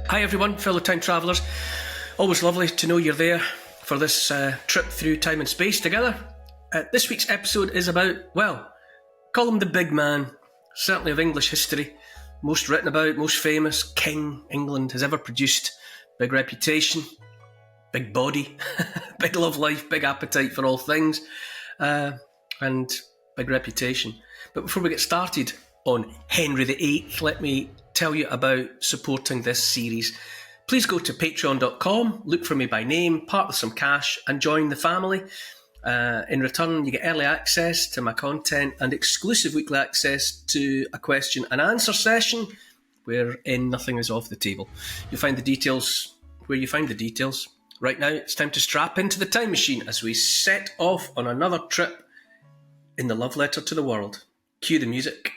Hi everyone, fellow time travellers. Always lovely to know you're there for this trip through time and space together. This week's episode is about, well, call him the big man, certainly of English history. Most written about, most famous king England has ever produced. Big reputation, big body, big love life, big appetite for all things, and big reputation. But before we get started on Henry VIII, let me tell you about supporting this series. Please go to patreon.com, look for me by name, part with some cash, and join the family. In return, you get early access to my content and exclusive weekly access to a question and answer session wherein nothing is off the table. You'll find the details where you find the details. Right now, it's time to strap into the time machine as we set off on another trip in the love letter to the world. Cue the music.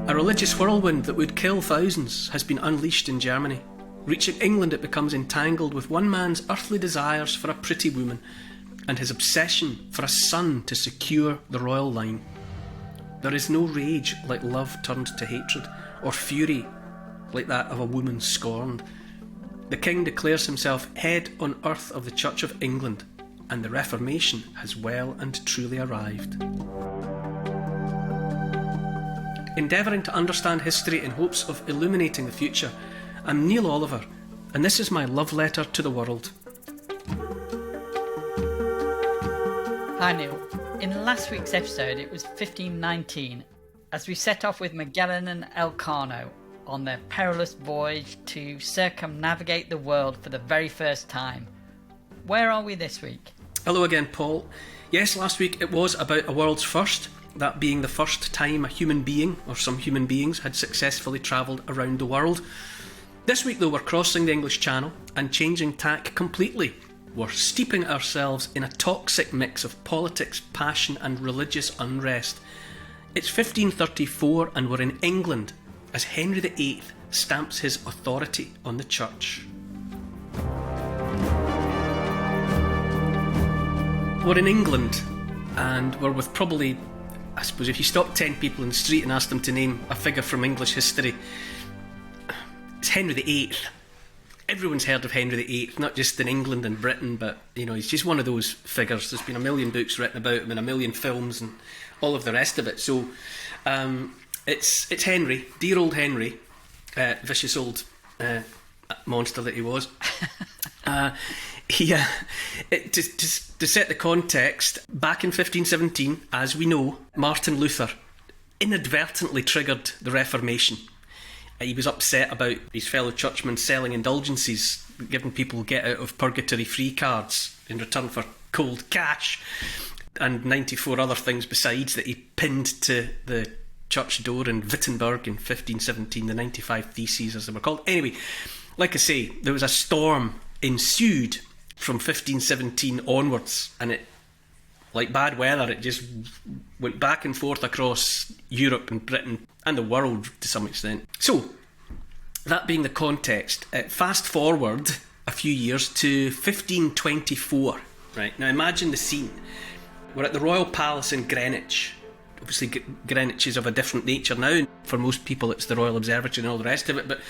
A religious whirlwind that would kill thousands has been unleashed in Germany. Reaching England, it becomes entangled with one man's earthly desires for a pretty woman and his obsession for a son to secure the royal line. There is no rage like love turned to hatred, or fury like that of a woman scorned. The king declares himself head on earth of the Church of England, and the Reformation has well and truly arrived. Endeavouring to understand history in hopes of illuminating the future, I'm Neil Oliver, and this is my love letter to the world. Hi Neil. In last week's episode it was 1519 as we set off with Magellan and Elcano on their perilous voyage to circumnavigate the world for the very first time. Where are we this week? Hello again, Paul. Yes, last week it was about a world's first, that being the first time a human being, or some human beings, had successfully travelled around the world. This week, though, we're crossing the English Channel and changing tack completely. We're steeping ourselves in a toxic mix of politics, passion and religious unrest. It's 1534 and we're in England as Henry VIII stamps his authority on the church. We're in England and we're with probably, I suppose if you stop 10 people in the street and ask them to name a figure from English history, it's Henry VIII. Everyone's heard of Henry VIII, not just in England and Britain, but you know, he's just one of those figures. There's been a million books written about him and a million films and all of the rest of it. So it's Henry, dear old Henry, vicious old monster that he was. To set the context, back in 1517, as we know, Martin Luther inadvertently triggered the Reformation. He was upset about his fellow churchmen selling indulgences, giving people get out of purgatory free cards in return for cold cash, and 94 other things besides that he pinned to the church door in Wittenberg in 1517, the 95 Theses as they were called. Anyway, like I say, there was a storm ensued from 1517 onwards, and it, like bad weather, it just went back and forth across Europe and Britain and the world to some extent. So, that being the context, fast forward a few years to 1524. Right, now imagine the scene. We're at the Royal Palace in Greenwich. Obviously Greenwich is of a different nature now. For most people it's the Royal Observatory and all the rest of it, but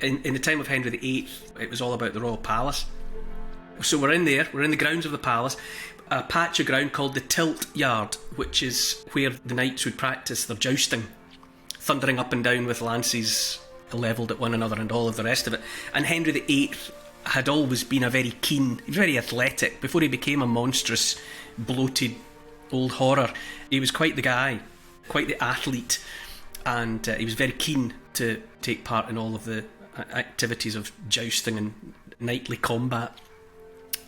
in the time of Henry VIII it was all about the Royal Palace. So we're in there, we're in the grounds of the palace, a patch of ground called the Tilt Yard, which is where the knights would practice their jousting, thundering up and down with lances levelled at one another and all of the rest of it. And Henry VIII had always been he was very athletic. Before he became a monstrous, bloated old horror, he was quite the guy, quite the athlete, and he was very keen to take part in all of the activities of jousting and knightly combat.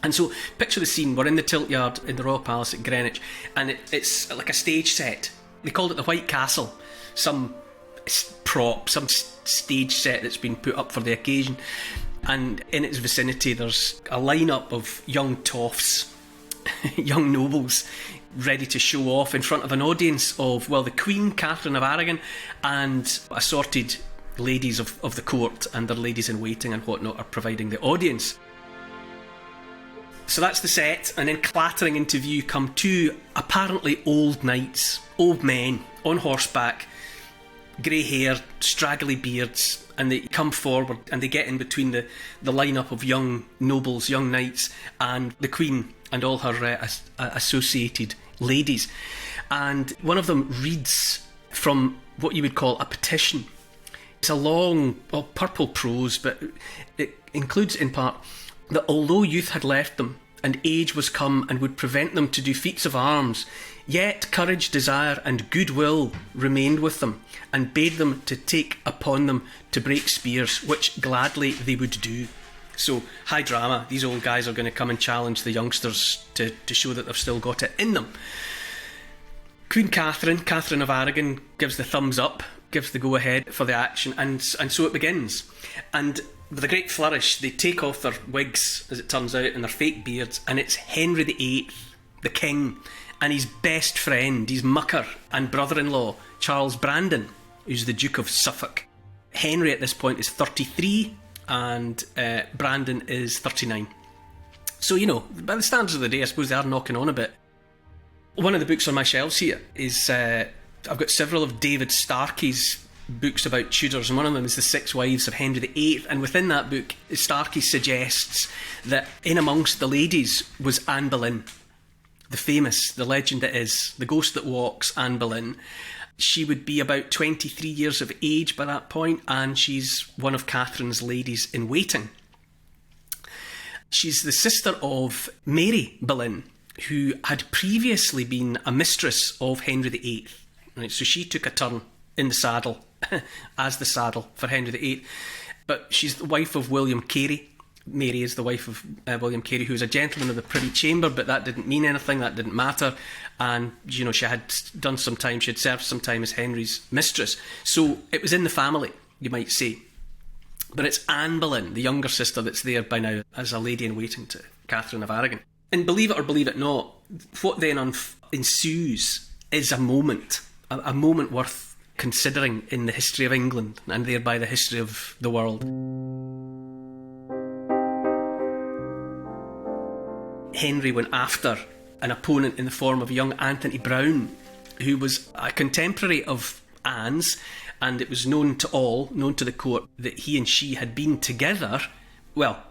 And so, picture the scene. We're in the Tilt Yard in the Royal Palace at Greenwich, and it's like a stage set. They called it the White Castle. Some prop, some stage set that's been put up for the occasion. And in its vicinity, there's a lineup of young toffs, young nobles, ready to show off in front of an audience of, well, the Queen, Catherine of Aragon, and assorted ladies of the court and their ladies in waiting and whatnot are providing the audience. So that's the set, and then clattering into view come two apparently old knights, old men, on horseback, grey hair, straggly beards, and they come forward and they get in between the lineup of young nobles, young knights, and the Queen and all her associated ladies. And one of them reads from what you would call a petition. It's a long, purple prose, but it includes in part that although youth had left them, and age was come and would prevent them to do feats of arms, yet courage, desire, and goodwill remained with them, and bade them to take upon them to break spears, which gladly they would do. So, high drama, these old guys are going to come and challenge the youngsters to show that they've still got it in them. Queen Catherine of Aragon, gives the thumbs up, gives the go-ahead for the action, and so it begins. And with a great flourish, they take off their wigs, as it turns out, and their fake beards, and it's Henry VIII, the king, and his best friend, his mucker and brother-in-law, Charles Brandon, who's the Duke of Suffolk. Henry at this point is 33, and Brandon is 39. So, you know, by the standards of the day, I suppose they are knocking on a bit. One of the books on my shelves here is, I've got several of David Starkey's books about Tudors, and one of them is The Six Wives of Henry VIII, and within that book, Starkey suggests that in amongst the ladies was Anne Boleyn, the famous, the legend that is, the ghost that walks, Anne Boleyn. She would be about 23 years of age by that point, and she's one of Catherine's ladies in waiting. She's the sister of Mary Boleyn, who had previously been a mistress of Henry VIII. Right, so she took a turn in the saddle, as the saddle for Henry VIII. But she's the wife of William Carey. Mary is the wife of William Carey, who was a gentleman of the Privy Chamber, but that didn't mean anything, that didn't matter. And, you know, she had done some time, she had served some time as Henry's mistress. So it was in the family, you might say. But it's Anne Boleyn, the younger sister, that's there by now as a lady in waiting to Catherine of Aragon. And believe it or believe it not, what then ensues is a moment worth considering in the history of England, and thereby the history of the world. Henry went after an opponent in the form of young Anthony Browne, who was a contemporary of Anne's, and it was known to the court, that he and she had been together, well,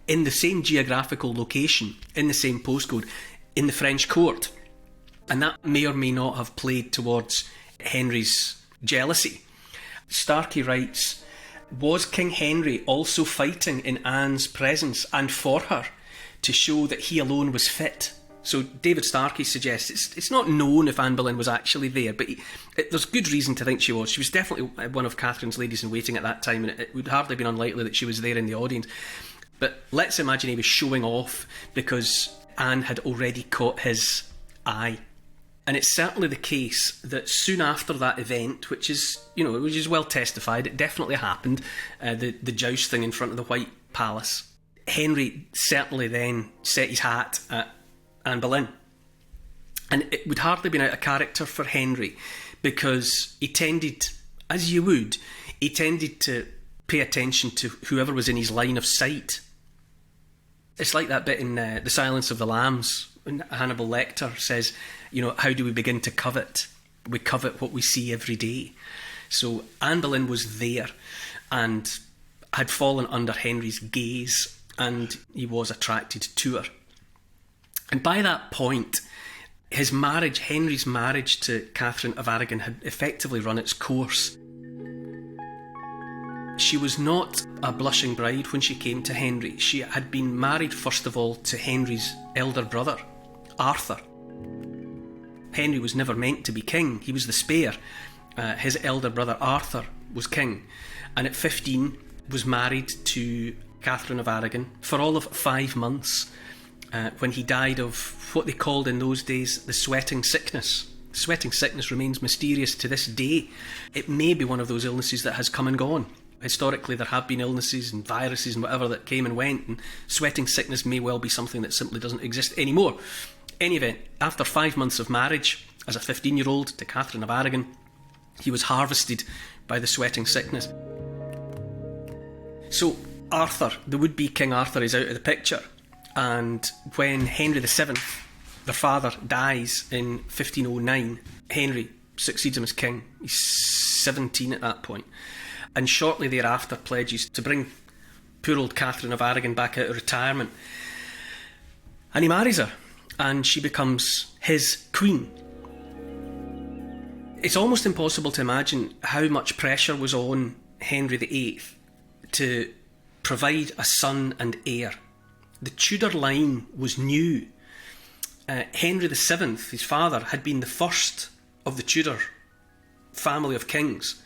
in the same geographical location, in the same postcode, in the French court. And that may or may not have played towards Henry's jealousy. Starkey writes, was King Henry also fighting in Anne's presence and for her to show that he alone was fit? So David Starkey suggests it's not known if Anne Boleyn was actually there, but there's good reason to think she was. She was definitely one of Catherine's ladies in waiting at that time, and it would hardly have been unlikely that she was there in the audience. But let's imagine he was showing off because Anne had already caught his eye. And it's certainly the case that soon after that event, which is well testified, it definitely happened, the jousting in front of the White Palace, Henry certainly then set his hat at Anne Boleyn. And it would hardly have been out of character for Henry, because he tended, as you would, he tended to pay attention to whoever was in his line of sight. It's like that bit in The Silence of the Lambs, when Hannibal Lecter says, you know, how do we begin to covet? We covet what we see every day. So Anne Boleyn was there and had fallen under Henry's gaze, and he was attracted to her. And by that point, Henry's marriage to Catherine of Aragon had effectively run its course. She was not a blushing bride when she came to Henry. She had been married, first of all, to Henry's elder brother, Arthur. Henry was never meant to be king. He was the spare. His elder brother, Arthur, was king. And at 15, was married to Catherine of Aragon for all of 5 months, when he died of what they called in those days the sweating sickness. Sweating sickness remains mysterious to this day. It may be one of those illnesses that has come and gone. Historically, there have been illnesses and viruses and whatever that came and went, and sweating sickness may well be something that simply doesn't exist anymore. Any event, after 5 months of marriage, as a 15-year-old to Catherine of Aragon, he was harvested by the sweating sickness. So Arthur, the would-be King Arthur, is out of the picture, And when Henry VII, their father, dies in 1509, Henry succeeds him as king. He's 17 at that point. And shortly thereafter pledges to bring poor old Catherine of Aragon back out of retirement. And he marries her, and she becomes his queen. It's almost impossible to imagine how much pressure was on Henry VIII to provide a son and heir. The Tudor line was new. Henry VII, his father, had been the first of the Tudor family of kings.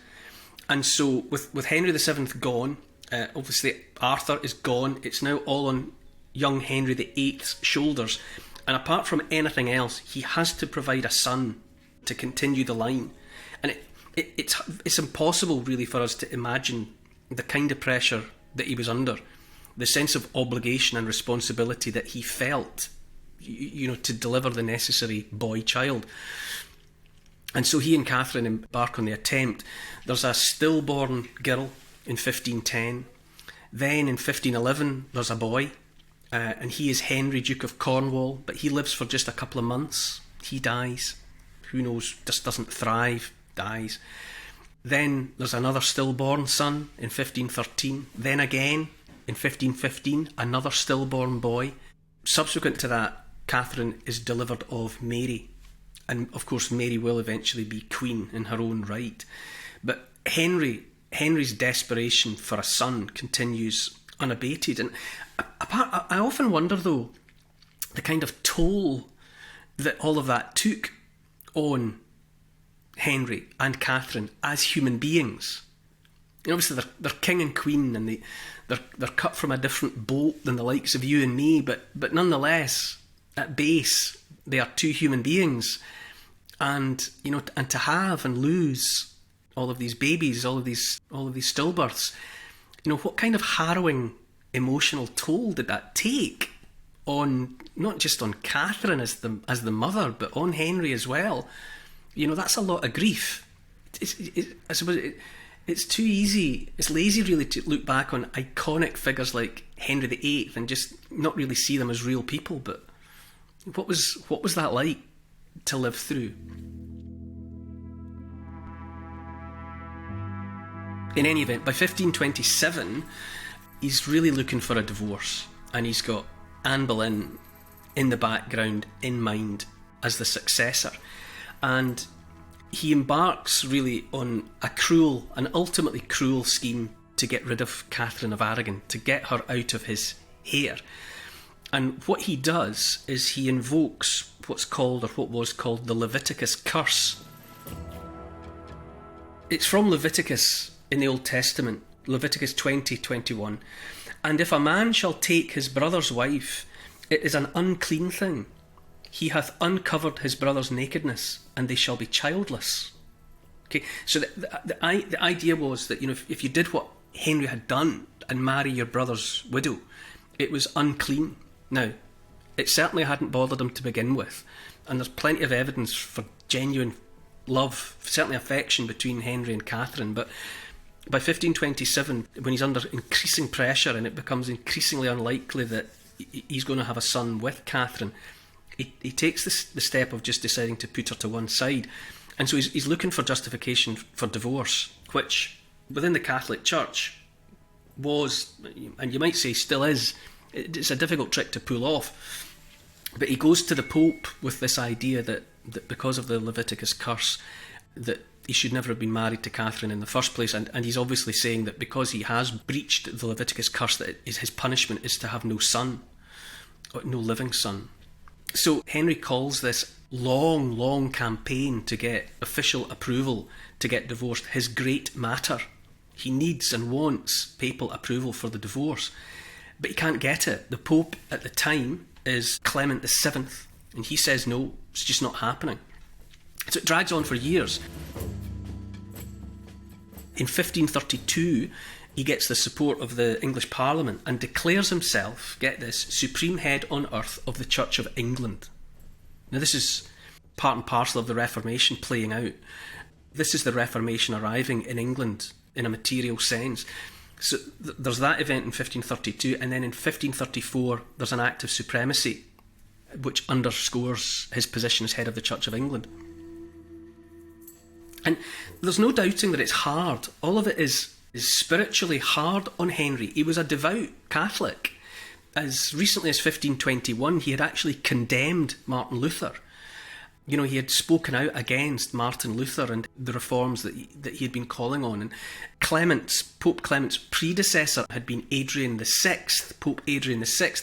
And so with Henry VII gone, obviously Arthur is gone, it's now all on young Henry VIII's shoulders. And apart from anything else, he has to provide a son to continue the line. And it's impossible really for us to imagine the kind of pressure that he was under, the sense of obligation and responsibility that he felt, to deliver the necessary boy child. And so he and Catherine embark on the attempt. There's a stillborn girl in 1510. Then in 1511 there's a boy, and he is Henry, Duke of Cornwall, but he lives for just a couple of months. He dies. Who knows, just doesn't thrive, dies. Then there's another stillborn son in 1513. Then again in 1515, another stillborn boy. Subsequent to that, Catherine is delivered of Mary. And of course Mary will eventually be queen in her own right. But Henry's desperation for a son continues unabated. And I often wonder, though, the kind of toll that all of that took on Henry and Catherine as human beings. Obviously they're king and queen, and they're cut from a different bolt than the likes of you and me, but nonetheless, at base, they are two human beings. And and to have and lose all of these babies, all of these stillbirths, what kind of harrowing emotional toll did that take on, not just on Catherine as the mother, but on Henry as well? That's a lot of grief. I suppose it's too easy, it's lazy really to look back on iconic figures like Henry VIII and just not really see them as real people. But what was that like to live through? In any event, by 1527, he's really looking for a divorce, and he's got Anne Boleyn in the background in mind as the successor. And he embarks really on an ultimately cruel scheme to get rid of Catherine of Aragon, to get her out of his hair. And what he does is he invokes what was called the Leviticus curse. It's from Leviticus in the Old Testament, Leviticus 20:21. And if a man shall take his brother's wife, it is an unclean thing. He hath uncovered his brother's nakedness, and they shall be childless. Okay, so the idea was that if you did what Henry had done and marry your brother's widow, it was unclean. Now, it certainly hadn't bothered him to begin with, and there's plenty of evidence for genuine love, certainly affection between Henry and Catherine. But by 1527, when he's under increasing pressure and it becomes increasingly unlikely that he's going to have a son with Catherine, he takes the step of just deciding to put her to one side. And so he's looking for justification for divorce, which within the Catholic Church was, and you might say still is, it's a difficult trick to pull off. But he goes to the Pope with this idea that because of the Leviticus curse, that he should never have been married to Catherine in the first place. And he's obviously saying that because he has breached the Leviticus curse, that his punishment is to have no son, or no living son. So Henry calls this long campaign to get official approval to get divorced his great matter. He needs and wants papal approval for the divorce, but he can't get it. The Pope at the time is Clement VII, and he says no, it's just not happening. So it drags on for years. In 1532, he gets the support of the English Parliament and declares himself, get this, supreme head on earth of the Church of England. Now this is part and parcel of the Reformation playing out. This is the Reformation arriving in England in a material sense. So there's that event in 1532, and then in 1534 there's an act of supremacy which underscores his position as head of the Church of England. And there's no doubting that it's hard. All of it is spiritually hard on Henry. He was a devout Catholic. As recently as 1521, he had actually condemned Martin Luther. You know, he had spoken out against Martin Luther and the reforms that he had been calling on. And Pope Clement's predecessor had been Adrian VI, Pope Adrian VI,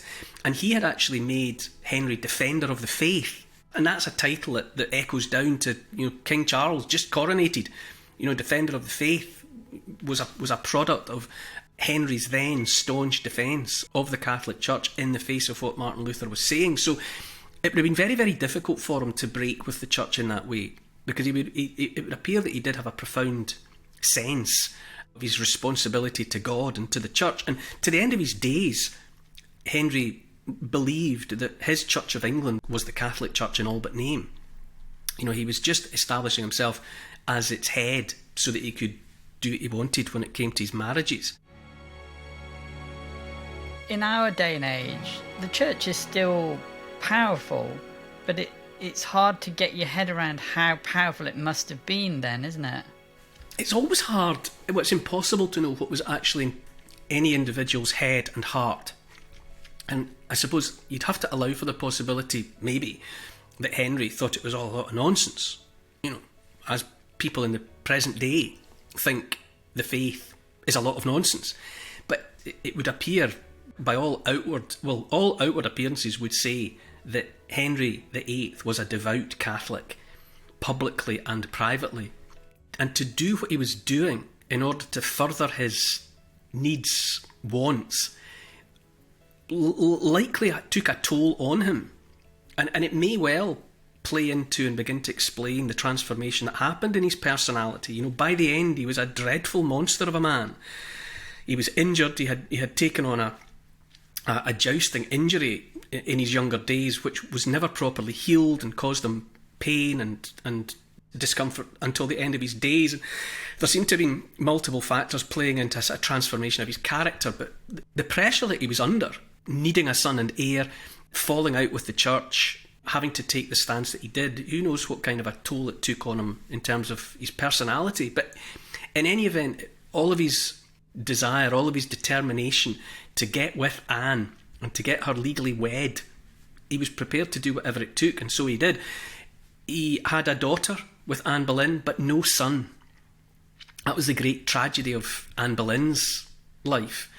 and he had actually made Henry Defender of the Faith. And that's a title that echoes down to, you know, King Charles, just coronated. You know, Defender of the Faith was a product of Henry's then staunch defence of the Catholic Church in the face of what Martin Luther was saying. So it would have been very, very difficult for him to break with the Church in that way, because it would appear that he did have a profound sense of his responsibility to God and to the Church. And to the end of his days, Henry believed that his Church of England was the Catholic Church in all but name. You know, he was just establishing himself as its head so that he could do what he wanted when it came to his marriages. In our day and age, the church is still powerful, but it's hard to get your head around how powerful it must have been then, isn't it? It's always hard. It's impossible to know what was actually in any individual's head and heart. And I suppose you'd have to allow for the possibility, maybe, that Henry thought it was all a lot of nonsense. You know, as people in the present day think the faith is a lot of nonsense. But it would appear, by all outward appearances would say that Henry VIII was a devout Catholic, publicly and privately. And to do what he was doing in order to further his needs, wants, likely took a toll on him. And it may well play into and begin to explain the transformation that happened in his personality. You know, by the end, he was a dreadful monster of a man. He was injured. He had taken on a jousting injury in his younger days, which was never properly healed and caused him pain and discomfort until the end of his days. And there seemed to have been multiple factors playing into a transformation of his character, but the pressure that he was under, needing a son and heir, falling out with the church, having to take the stance that he did, who knows what kind of a toll it took on him in terms of his personality. But in any event, all of his desire, all of his determination to get with Anne and to get her legally wed, he was prepared to do whatever it took, and so he did. He had a daughter with Anne Boleyn, but no son. That was the great tragedy of Anne Boleyn's life.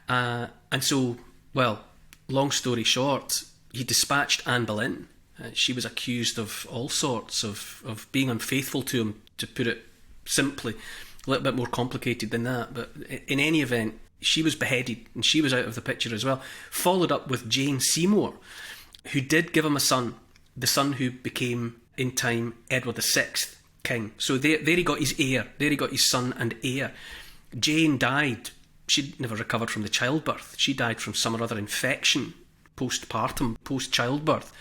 And so, well, long story short, he dispatched Anne Boleyn. She was accused of all sorts of being unfaithful to him, to put it simply. A little bit more complicated than that, but in any event, she was beheaded and she was out of the picture as well. Followed up with Jane Seymour, who did give him a son, the son who became in time Edward VI king. So there he got his heir, there he got his son and heir. Jane died. She never recovered from the childbirth. She died from some or other infection, postpartum, post-childbirth.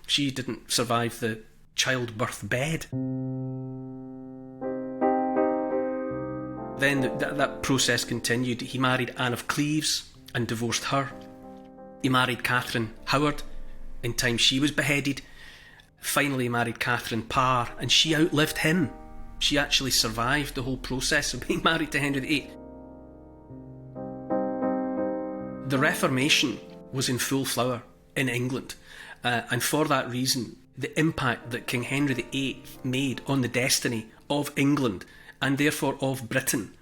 She didn't survive the childbirth bed. Then that process continued. He married Anne of Cleves and divorced her. He married Catherine Howard. In time she was beheaded. Finally he married Catherine Parr, and she outlived him. She actually survived the whole process of being married to Henry VIII. The Reformation was in full flower in England, and for that reason, the impact that King Henry VIII made on the destiny of England, and therefore of Britain,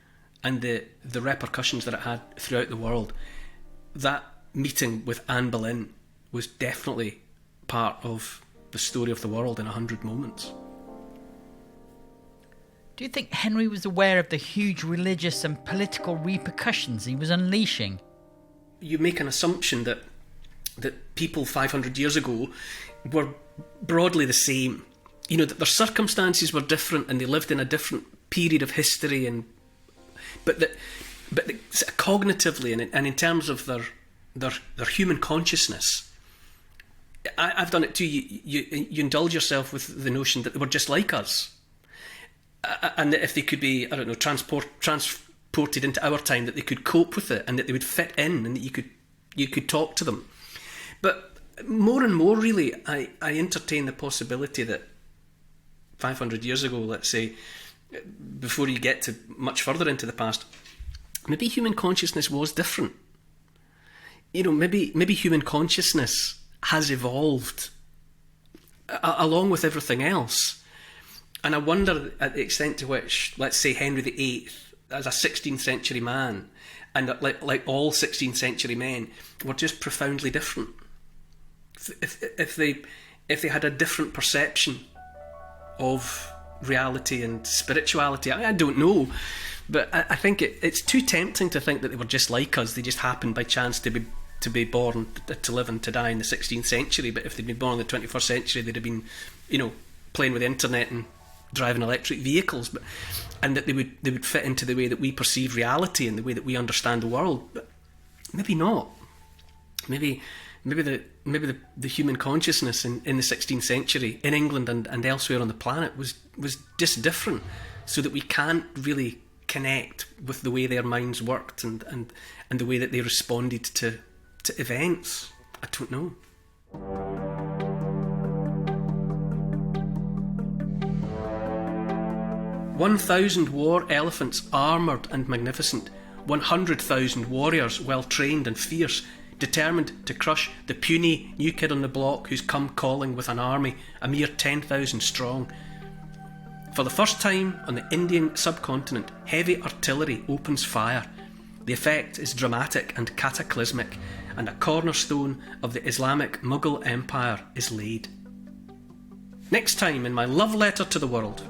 and the repercussions that it had throughout the world, that meeting with Anne Boleyn was definitely part of the story of the world in 100 moments. Do you think Henry was aware of the huge religious and political repercussions he was unleashing? You make an assumption that people 500 years ago were broadly the same. You know, that their circumstances were different and they lived in a different period of history, but cognitively and in terms of their human consciousness, I've done it too. You indulge yourself with the notion that they were just like us, and that if they could be, I don't know, transported ported into our time, that they could cope with it and that they would fit in and that you could talk to them. But more and more, really, I entertain the possibility that 500 years ago, let's say, before you get to much further into the past, maybe human consciousness was different. Maybe human consciousness has evolved along with everything else. And I wonder at the extent to which, let's say, Henry VIII, as a 16th century man, and like all 16th century men, were just profoundly different. If they had a different perception of reality and spirituality, I don't know. But I think it's too tempting to think that they were just like us. They just happened by chance to be born, to live and to die in the 16th century. But if they'd been born in the 21st century, they'd have been, playing with the internet and driving electric vehicles. And that they would fit into the way that we perceive reality and the way that we understand the world. But maybe not. Maybe the human consciousness in the 16th century in England and elsewhere on the planet was just different, so that we can't really connect with the way their minds worked and the way that they responded to events. I don't know. 1,000 war elephants, armoured and magnificent, 100,000 warriors, well trained and fierce, determined to crush the puny new kid on the block who's come calling with an army, a mere 10,000 strong. For the first time on the Indian subcontinent, heavy artillery opens fire. The effect is dramatic and cataclysmic, and a cornerstone of the Islamic Mughal Empire is laid. Next time in my love letter to the world.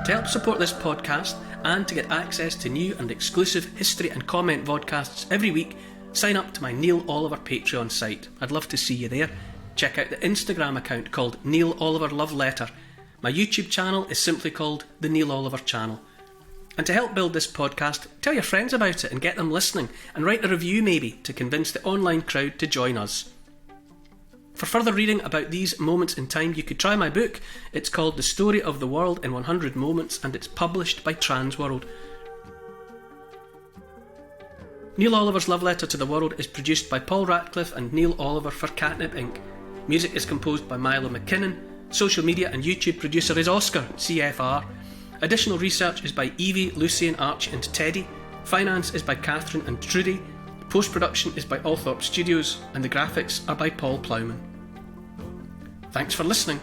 To help support this podcast and to get access to new and exclusive history and comment vodcasts every week, sign up to my Neil Oliver Patreon site. I'd love to see you there. Check out the Instagram account called Neil Oliver Love Letter. My YouTube channel is simply called The Neil Oliver Channel. And to help build this podcast, tell your friends about it and get them listening, and write a review maybe to convince the online crowd to join us. For further reading about these moments in time, you could try my book. It's called The Story of the World in 100 Moments, and it's published by Transworld. Neil Oliver's Love Letter to the World is produced by Paul Ratcliffe and Neil Oliver for Catnip Inc. Music is composed by Milo McKinnon. Social media and YouTube producer is Oscar, CFR. Additional research is by Evie, Lucian, Archie and Teddy. Finance is by Catherine and Trudy. Post-production is by Althorpe Studios, and the graphics are by Paul Plowman. Thanks for listening.